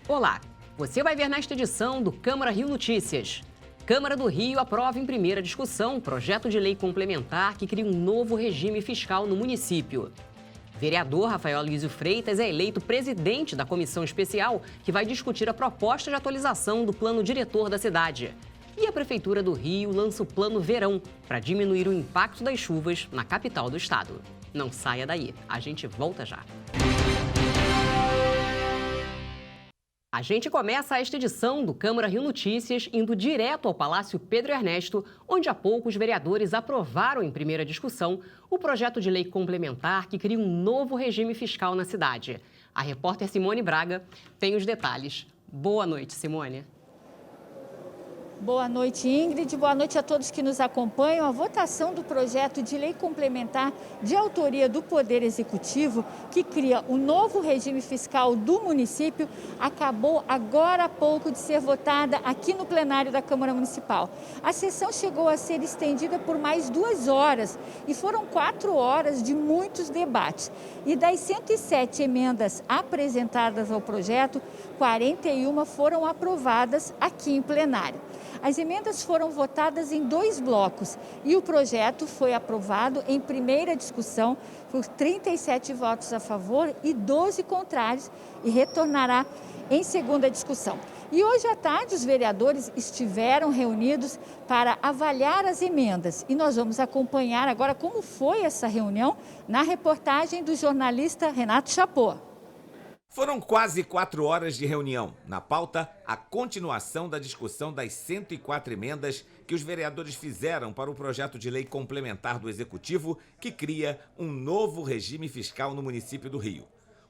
Olá, você vai ver nesta edição do Câmara Rio Notícias. Câmara do Rio aprova em primeira discussão projeto de lei complementar que cria um novo regime fiscal no município. Vereador Rafael Aloysio Freitas é eleito presidente da comissão especial que vai discutir a proposta de atualização do plano diretor da cidade. E a Prefeitura do Rio lança o Plano Verão para diminuir o impacto das chuvas na capital do estado. Não saia daí, a gente volta já. A gente começa esta edição do Câmara Rio Notícias indo direto ao Palácio Pedro Ernesto, onde há pouco os vereadores aprovaram em primeira discussão o projeto de lei complementar que cria um novo regime fiscal na cidade. A repórter Simone Braga tem os detalhes. Boa noite, Simone. Boa noite, Ingrid. Boa noite a todos que nos acompanham. A votação do projeto de lei complementar de autoria do Poder Executivo, que cria um novo regime fiscal do município, acabou agora há pouco de ser votada aqui no plenário da Câmara Municipal. A sessão chegou a ser estendida por mais 2 horas e foram 4 horas de muitos debates. E das 107 emendas apresentadas ao projeto, 41 foram aprovadas aqui em plenário. As emendas foram votadas em 2 blocos e o projeto foi aprovado em primeira discussão por 37 votos a favor e 12 contrários e retornará em segunda discussão. E hoje à tarde os vereadores estiveram reunidos para avaliar as emendas e nós vamos acompanhar agora como foi essa reunião na reportagem do jornalista Renato Chapô. Foram quase 4 horas de reunião. Na pauta, a continuação da discussão das 104 emendas que os vereadores fizeram para o projeto de lei complementar do Executivo que cria um novo regime fiscal no município do Rio.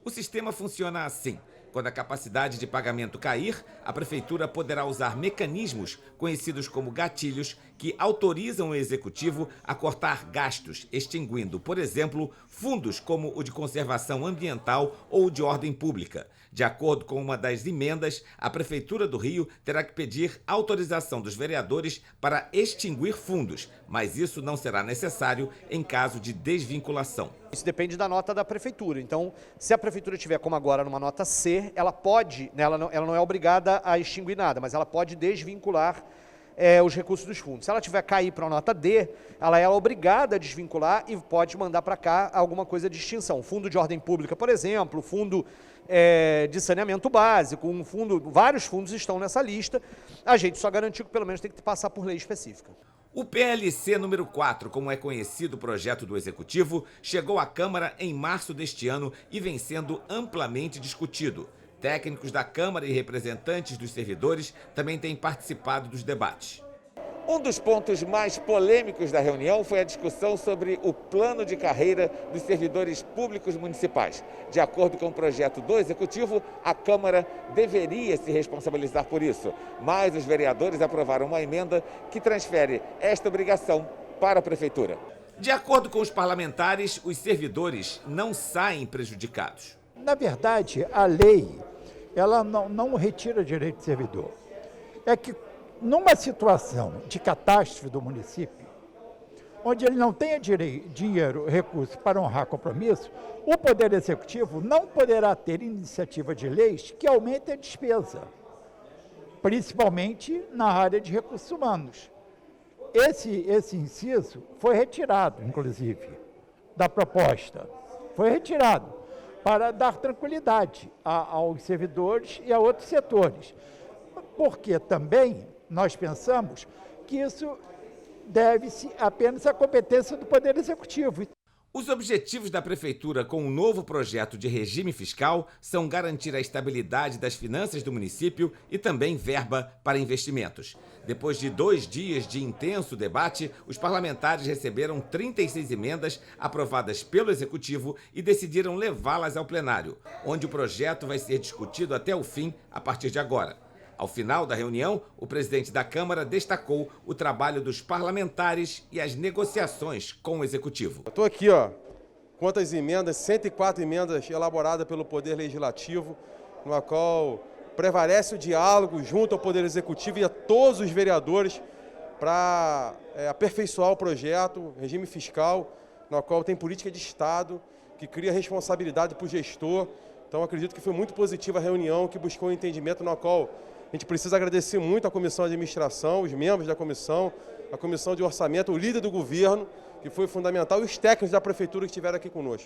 O sistema funciona assim. Quando a capacidade de pagamento cair, a Prefeitura poderá usar mecanismos conhecidos como gatilhos que autorizam o Executivo a cortar gastos, extinguindo, por exemplo, fundos como o de conservação ambiental ou de ordem pública. De acordo com uma das emendas, a Prefeitura do Rio terá que pedir autorização dos vereadores para extinguir fundos, mas isso não será necessário em caso de desvinculação. Isso depende da nota da Prefeitura. Então, se a Prefeitura tiver, como agora, numa nota C, ela pode, né, ela não é obrigada a extinguir nada, mas ela pode desvincular os recursos dos fundos. Se ela tiver cair para a nota D, ela é obrigada a desvincular e pode mandar para cá alguma coisa de extinção. Fundo de ordem pública, por exemplo, fundo de saneamento básico, vários fundos estão nessa lista. A gente só garantiu que pelo menos tem que passar por lei específica. O PLC número 4, como é conhecido o projeto do Executivo, chegou à Câmara em março deste ano e vem sendo amplamente discutido. Técnicos da Câmara e representantes dos servidores também têm participado dos debates. Um dos pontos mais polêmicos da reunião foi a discussão sobre o plano de carreira dos servidores públicos municipais. De acordo com o projeto do Executivo, a Câmara deveria se responsabilizar por isso, mas os vereadores aprovaram uma emenda que transfere esta obrigação para a Prefeitura. De acordo com os parlamentares, os servidores não saem prejudicados. Na verdade, a lei, ela não retira direito do servidor. É que numa situação de catástrofe do município, onde ele não tenha dinheiro, recurso para honrar compromisso, o Poder Executivo não poderá ter iniciativa de leis que aumentem a despesa, principalmente na área de recursos humanos. Esse inciso foi retirado, inclusive, da proposta. Foi retirado para dar tranquilidade aos servidores e a outros setores. Porque também nós pensamos que isso deve-se apenas à competência do Poder Executivo. Os objetivos da Prefeitura com o novo projeto de regime fiscal são garantir a estabilidade das finanças do município e também verba para investimentos. Depois de 2 dias de intenso debate, os parlamentares receberam 36 emendas aprovadas pelo Executivo e decidiram levá-las ao plenário, onde o projeto vai ser discutido até o fim a partir de agora. Ao final da reunião, o presidente da Câmara destacou o trabalho dos parlamentares e as negociações com o Executivo. Estou aqui, quanto às emendas, 104 emendas elaboradas pelo Poder Legislativo, no qual prevalece o diálogo junto ao Poder Executivo e a todos os vereadores para aperfeiçoar o projeto, regime fiscal, no qual tem política de Estado, que cria responsabilidade para o gestor Então, acredito que foi muito positiva a reunião, que buscou um entendimento no qual a gente precisa agradecer muito a Comissão de Administração, os membros da comissão, a Comissão de Orçamento, o líder do governo, que foi fundamental, e os técnicos da Prefeitura que estiveram aqui conosco.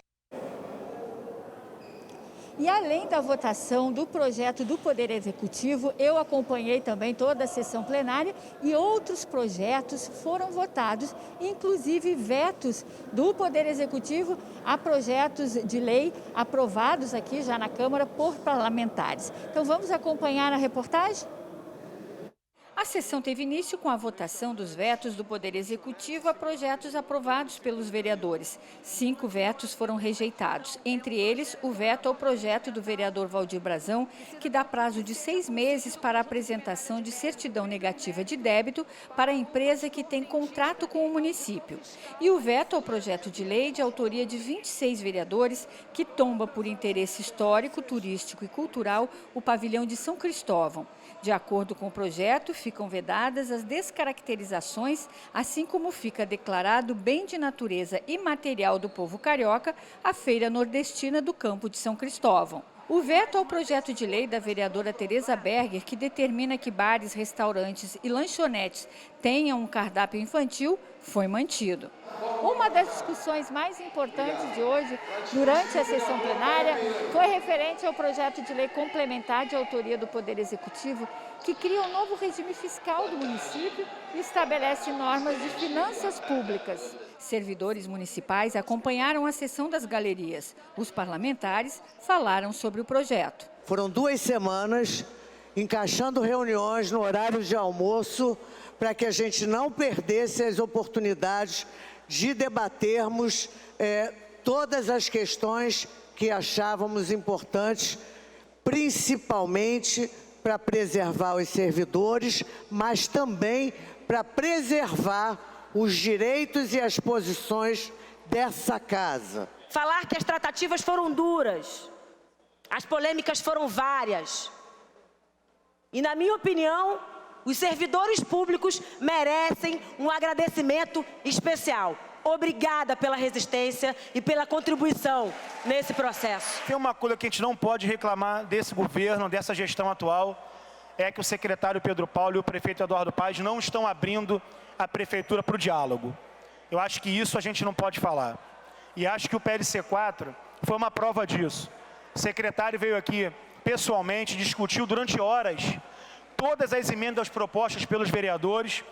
E além da votação do projeto do Poder Executivo, eu acompanhei também toda a sessão plenária e outros projetos foram votados, inclusive vetos do Poder Executivo a projetos de lei aprovados aqui já na Câmara por parlamentares. Então vamos acompanhar a reportagem? A sessão teve início com a votação dos vetos do Poder Executivo a projetos aprovados pelos vereadores. 5 vetos foram rejeitados, entre eles o veto ao projeto do vereador Valdir Brazão, que dá prazo de 6 meses para a apresentação de certidão negativa de débito para a empresa que tem contrato com o município. E o veto ao projeto de lei de autoria de 26 vereadores, que tomba por interesse histórico, turístico e cultural o pavilhão de São Cristóvão. De acordo com o projeto, ficam vedadas as descaracterizações, assim como fica declarado bem de natureza imaterial do povo carioca a Feira Nordestina do Campo de São Cristóvão. O veto ao projeto de lei da vereadora Tereza Berger, que determina que bares, restaurantes e lanchonetes tenham um cardápio infantil, foi mantido. Uma das discussões mais importantes de hoje, durante a sessão plenária, foi referente ao projeto de lei complementar de autoria do Poder Executivo, que cria um novo regime fiscal do município e estabelece normas de finanças públicas. Servidores municipais acompanharam a sessão das galerias. Os parlamentares falaram sobre o projeto. Foram 2 semanas encaixando reuniões no horário de almoço para que a gente não perdesse as oportunidades de debatermos todas as questões que achávamos importantes, principalmente para preservar os servidores, mas também para preservar os direitos e as posições dessa casa. Falar que as tratativas foram duras, as polêmicas foram várias. E, na minha opinião, os servidores públicos merecem um agradecimento especial. Obrigada pela resistência e pela contribuição nesse processo. Tem uma coisa que a gente não pode reclamar desse governo, dessa gestão atual, é que o secretário Pedro Paulo e o prefeito Eduardo Paes não estão abrindo a prefeitura para o diálogo. Eu acho que isso a gente não pode falar. E acho que o PLC 4 foi uma prova disso. O secretário veio aqui pessoalmente, discutiu durante horas todas as emendas propostas pelos vereadores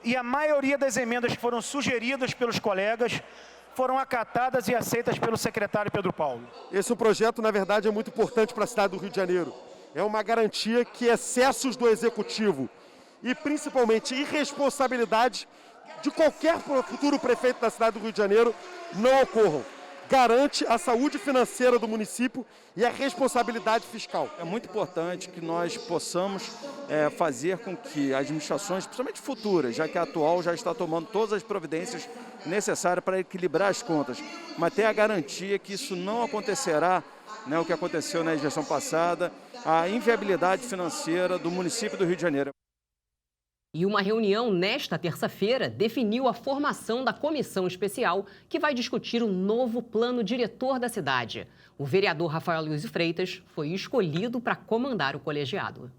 e a maioria das emendas que foram sugeridas pelos colegas foram acatadas e aceitas pelo secretário Pedro Paulo. Esse projeto, na verdade, é muito importante para a cidade do Rio de Janeiro. É uma garantia que excessos do Executivo e, principalmente, irresponsabilidade de qualquer futuro prefeito da cidade do Rio de Janeiro não ocorram. Garante a saúde financeira do município e a responsabilidade fiscal. É muito importante que nós possamos fazer com que as administrações, principalmente futuras, já que a atual já está tomando todas as providências necessárias para equilibrar as contas, mas ter a garantia que isso não acontecerá, né, o que aconteceu na gestão passada, a inviabilidade financeira do município do Rio de Janeiro. E uma reunião nesta terça-feira definiu a formação da comissão especial que vai discutir o novo plano diretor da cidade. O vereador Rafael Aloysio Freitas foi escolhido para comandar o colegiado.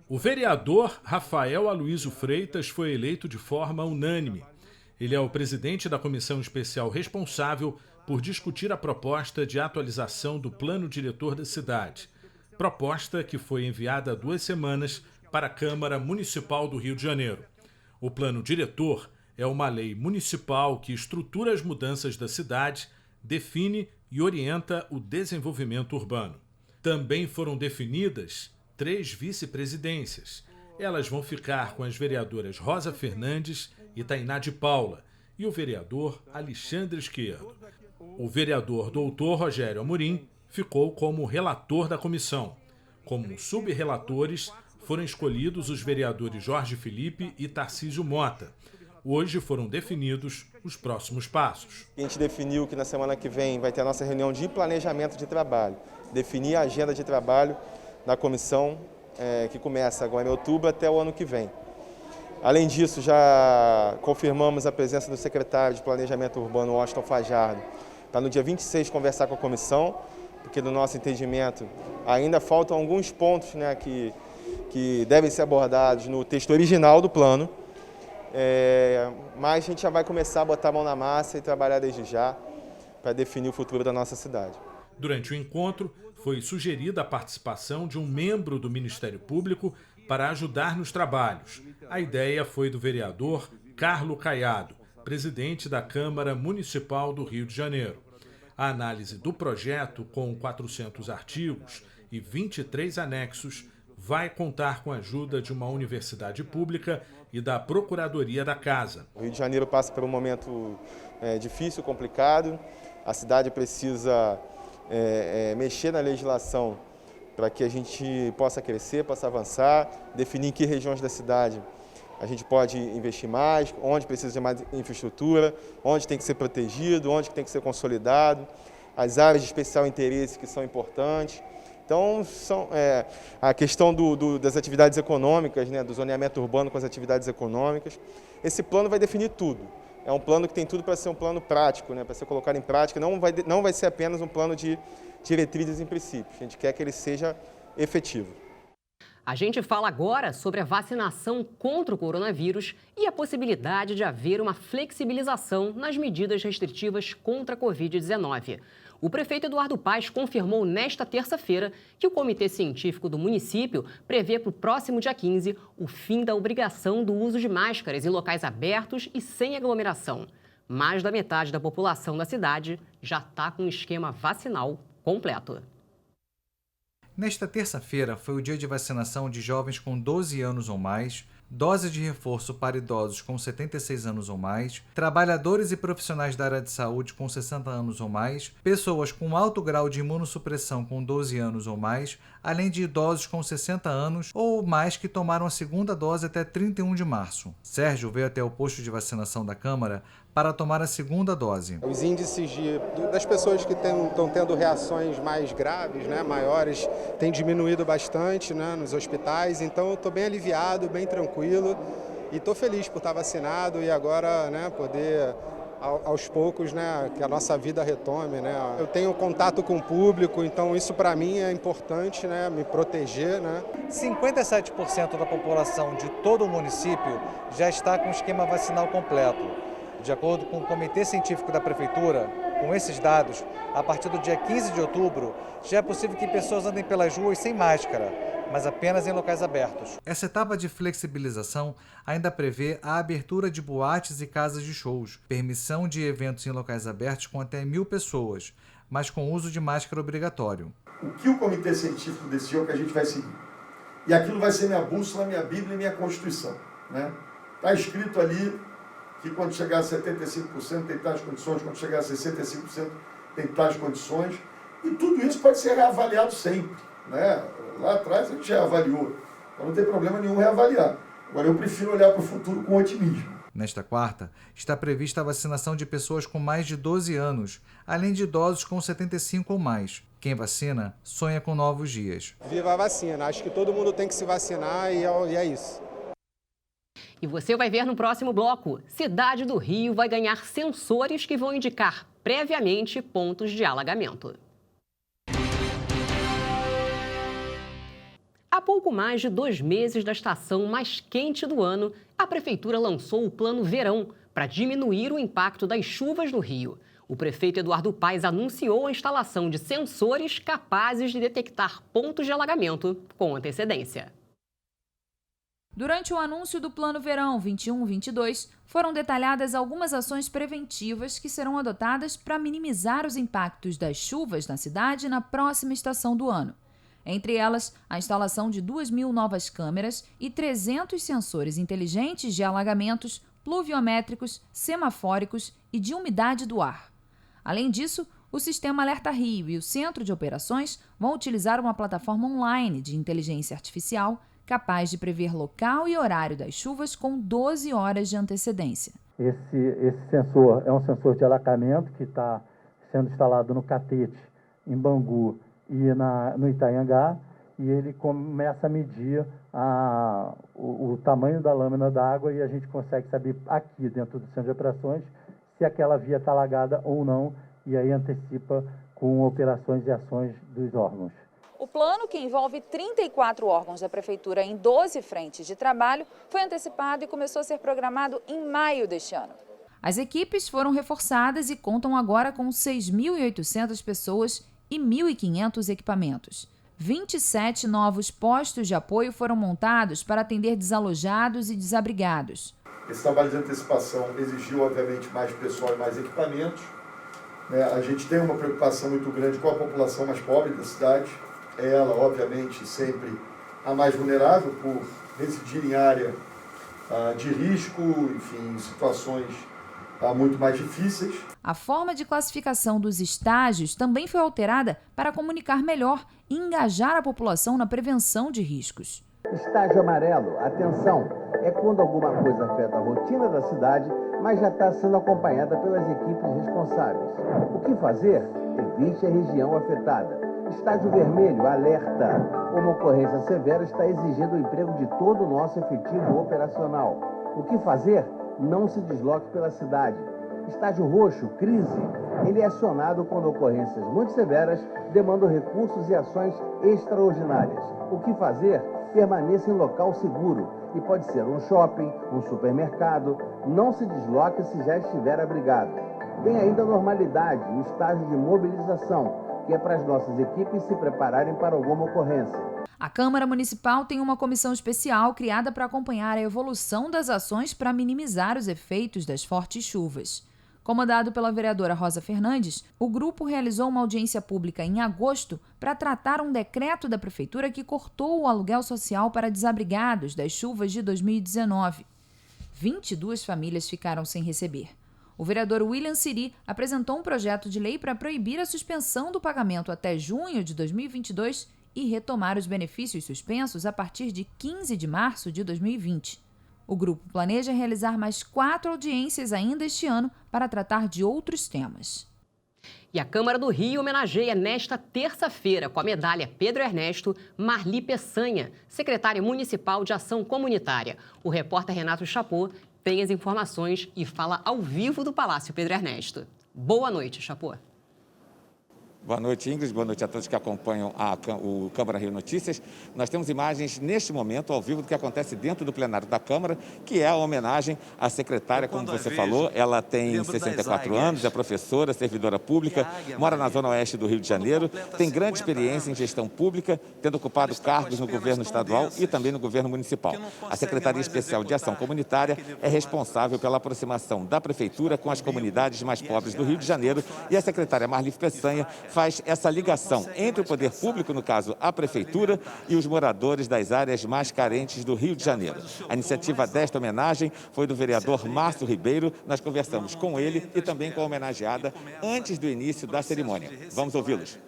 O vereador Rafael Aloysio Freitas foi eleito de forma unânime. Ele é o presidente da comissão especial responsável por discutir a proposta de atualização do plano diretor da cidade. Proposta que foi enviada há 2 semanas para a Câmara Municipal do Rio de Janeiro. O plano diretor é uma lei municipal que estrutura as mudanças da cidade, define e orienta o desenvolvimento urbano. Também foram definidas 3 vice-presidências. Elas vão ficar com as vereadoras Rosa Fernandes e Tainá de Paula e o vereador Alexandre Esquerdo. O vereador doutor Rogério Amorim ficou como relator da comissão. Como subrrelatores, foram escolhidos os vereadores Jorge Felipe e Tarcísio Mota. Hoje foram definidos os próximos passos. A gente definiu que na semana que vem vai ter a nossa reunião de planejamento de trabalho. Definir a agenda de trabalho da comissão, que começa agora em outubro até o ano que vem. Além disso, já confirmamos a presença do secretário de Planejamento Urbano, Washington Fajardo, para no dia 26 conversar com a comissão, porque no nosso entendimento ainda faltam alguns pontos, né, que devem ser abordados no texto original do plano, mas a gente já vai começar a botar a mão na massa e trabalhar desde já para definir o futuro da nossa cidade. Durante o encontro, foi sugerida a participação de um membro do Ministério Público para ajudar nos trabalhos. A ideia foi do vereador Carlos Caiado, presidente da Câmara Municipal do Rio de Janeiro. A análise do projeto, com 400 artigos e 23 anexos, vai contar com a ajuda de uma universidade pública e da Procuradoria da Casa. O Rio de Janeiro passa por um momento difícil, complicado. A cidade precisa mexer na legislação para que a gente possa crescer, possa avançar, definir em que regiões da cidade a gente pode investir mais, onde precisa de mais infraestrutura, onde tem que ser protegido, onde tem que ser consolidado, as áreas de especial interesse que são importantes. Então, a questão das atividades econômicas, né, do zoneamento urbano com as atividades econômicas. Esse plano vai definir tudo. É um plano que tem tudo para ser um plano prático, né, para ser colocado em prática. Não vai ser apenas um plano de diretrizes e princípios. A gente quer que ele seja efetivo. A gente fala agora sobre a vacinação contra o coronavírus e a possibilidade de haver uma flexibilização nas medidas restritivas contra a Covid-19. O prefeito Eduardo Paes confirmou nesta terça-feira que o Comitê Científico do município prevê para o próximo dia 15 o fim da obrigação do uso de máscaras em locais abertos e sem aglomeração. Mais da metade da população da cidade já está com o esquema vacinal completo. Nesta terça-feira foi o dia de vacinação de jovens com 12 anos ou mais, dose de reforço para idosos com 76 anos ou mais, trabalhadores e profissionais da área de saúde com 60 anos ou mais, pessoas com alto grau de imunossupressão com 12 anos ou mais, além de idosos com 60 anos ou mais que tomaram a segunda dose até 31 de março. Sérgio veio até o posto de vacinação da Câmara para tomar a segunda dose. Os índices das pessoas que estão tendo reações mais graves, né, maiores, têm diminuído bastante, né, nos hospitais, então eu estou bem aliviado, bem tranquilo e estou feliz por estar vacinado e agora, né, poder aos poucos, né, que a nossa vida retome, né. Eu tenho contato com o público, então isso para mim é importante, né, me proteger, né. 57% da população de todo o município já está com o esquema vacinal completo. De acordo com o Comitê Científico da Prefeitura, com esses dados, a partir do dia 15 de outubro, já é possível que pessoas andem pelas ruas sem máscara, mas apenas em locais abertos. Essa etapa de flexibilização ainda prevê a abertura de boates e casas de shows, permissão de eventos em locais abertos com até 1.000 pessoas, mas com uso de máscara obrigatório. O que o Comitê Científico decidiu é que a gente vai seguir. E aquilo vai ser minha bússola, minha Bíblia e minha Constituição, né? Está escrito ali que quando chegar a 75% tem tais condições, quando chegar a 65% tem tais condições, e tudo isso pode ser reavaliado sempre, né? Lá atrás a gente já avaliou, então não tem problema nenhum reavaliar. Agora eu prefiro olhar para o futuro com otimismo. Nesta quarta, está prevista a vacinação de pessoas com mais de 12 anos, além de idosos com 75 ou mais. Quem vacina sonha com novos dias. Viva a vacina, acho que todo mundo tem que se vacinar e é isso. E você vai ver no próximo bloco. Cidade do Rio vai ganhar sensores que vão indicar previamente pontos de alagamento. Há pouco mais de 2 meses da estação mais quente do ano, a Prefeitura lançou o Plano Verão para diminuir o impacto das chuvas no Rio. O prefeito Eduardo Paes anunciou a instalação de sensores capazes de detectar pontos de alagamento com antecedência. Durante o anúncio do Plano Verão 21-22, foram detalhadas algumas ações preventivas que serão adotadas para minimizar os impactos das chuvas na cidade na próxima estação do ano. Entre elas, a instalação de 2.000 novas câmeras e 300 sensores inteligentes de alagamentos, pluviométricos, semafóricos e de umidade do ar. Além disso, o Sistema Alerta Rio e o Centro de Operações vão utilizar uma plataforma online de inteligência artificial capaz de prever local e horário das chuvas com 12 horas de antecedência. Esse sensor é um sensor de alagamento que está sendo instalado no Catete, em Bangu e no Itanhangá, e ele começa a medir o tamanho da lâmina d'água e a gente consegue saber aqui dentro do centro de operações se aquela via está alagada ou não, e aí antecipa com operações e ações dos órgãos. O plano, que envolve 34 órgãos da Prefeitura em 12 frentes de trabalho, foi antecipado e começou a ser programado em maio deste ano. As equipes foram reforçadas e contam agora com 6.800 pessoas e 1.500 equipamentos. 27 novos postos de apoio foram montados para atender desalojados e desabrigados. Esse trabalho de antecipação exigiu, obviamente, mais pessoal e mais equipamentos. A gente tem uma preocupação muito grande com a população mais pobre da cidade. Ela, obviamente, sempre a mais vulnerável por residir em área de risco, enfim, em situações muito mais difíceis. A forma de classificação dos estágios também foi alterada para comunicar melhor e engajar a população na prevenção de riscos. Estágio amarelo, atenção, é quando alguma coisa afeta a rotina da cidade, mas já está sendo acompanhada pelas equipes responsáveis. O que fazer? Evite a região afetada. Estágio vermelho, alerta. Uma ocorrência severa está exigindo o emprego de todo o nosso efetivo operacional. O que fazer? Não se desloque pela cidade. Estágio roxo, crise. Ele é acionado quando ocorrências muito severas demandam recursos e ações extraordinárias. O que fazer? Permaneça em local seguro. E pode ser um shopping, um supermercado. Não se desloque se já estiver abrigado. Tem ainda a normalidade, o estágio de mobilização, que é para as nossas equipes se prepararem para alguma ocorrência. A Câmara Municipal tem uma comissão especial criada para acompanhar a evolução das ações para minimizar os efeitos das fortes chuvas. Comandado pela vereadora Rosa Fernandes, o grupo realizou uma audiência pública em agosto para tratar um decreto da Prefeitura que cortou o aluguel social para desabrigados das chuvas de 2019. 22 famílias ficaram sem receber. O vereador William Siri apresentou um projeto de lei para proibir a suspensão do pagamento até junho de 2022 e retomar os benefícios suspensos a partir de 15 de março de 2020. O grupo planeja realizar mais 4 audiências ainda este ano para tratar de outros temas. E a Câmara do Rio homenageia nesta terça-feira, com a medalha Pedro Ernesto, Marli Peçanha, secretária municipal de Ação Comunitária. O repórter Renato Chapô tem as informações e fala ao vivo do Palácio Pedro Ernesto. Boa noite, Chapô. Boa noite, Ingrid. Boa noite a todos que acompanham o Câmara Rio Notícias. Nós temos imagens, neste momento, ao vivo, do que acontece dentro do plenário da Câmara, que é a homenagem à secretária, como você falou. Ela tem 64 anos, é professora, servidora pública, mora na Zona Oeste do Rio de Janeiro, tem grande experiência em gestão pública, tendo ocupado cargos no governo estadual e também no governo municipal. A Secretaria Especial de Ação Comunitária é responsável pela aproximação da Prefeitura com as comunidades mais pobres do Rio de Janeiro, e a secretária Marli Peçanha faz essa ligação entre o poder público, no caso a Prefeitura, e os moradores das áreas mais carentes do Rio de Janeiro. A iniciativa desta homenagem foi do vereador Márcio Ribeiro. Nós conversamos com ele e também com a homenageada antes do início da cerimônia. Vamos ouvi-los.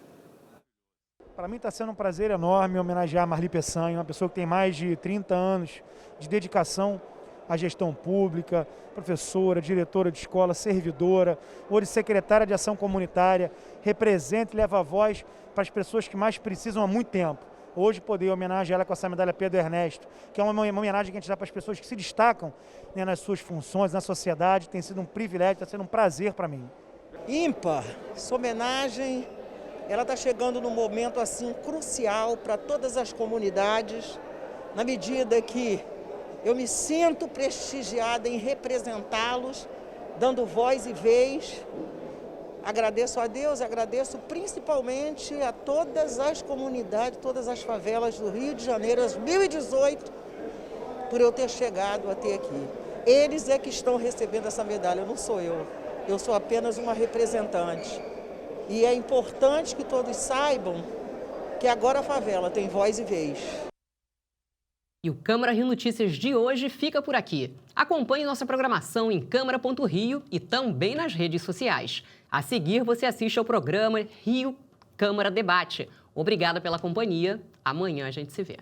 Para mim está sendo um prazer enorme homenagear a Marli Peçanha, uma pessoa que tem mais de 30 anos de dedicação à gestão pública, professora, diretora de escola, servidora, hoje secretária de Ação Comunitária, representa e leva a voz para as pessoas que mais precisam há muito tempo. Hoje poder homenagear ela com essa medalha Pedro Ernesto, que é uma homenagem que a gente dá para as pessoas que se destacam, né, nas suas funções, na sociedade. Tem sido um privilégio, está sendo um prazer para mim. Ímpar, essa homenagem, ela está chegando num momento assim crucial para todas as comunidades, na medida que eu me sinto prestigiada em representá-los, dando voz e vez. Agradeço a Deus, agradeço principalmente a todas as comunidades, todas as favelas do Rio de Janeiro, 2018, por eu ter chegado até aqui. Eles é que estão recebendo essa medalha, não sou eu. Eu sou apenas uma representante. E é importante que todos saibam que agora a favela tem voz e vez. E o Câmara Rio Notícias de hoje fica por aqui. Acompanhe nossa programação em câmara.rio e também nas redes sociais. A seguir, você assiste ao programa Rio Câmara Debate. Obrigada pela companhia. Amanhã a gente se vê.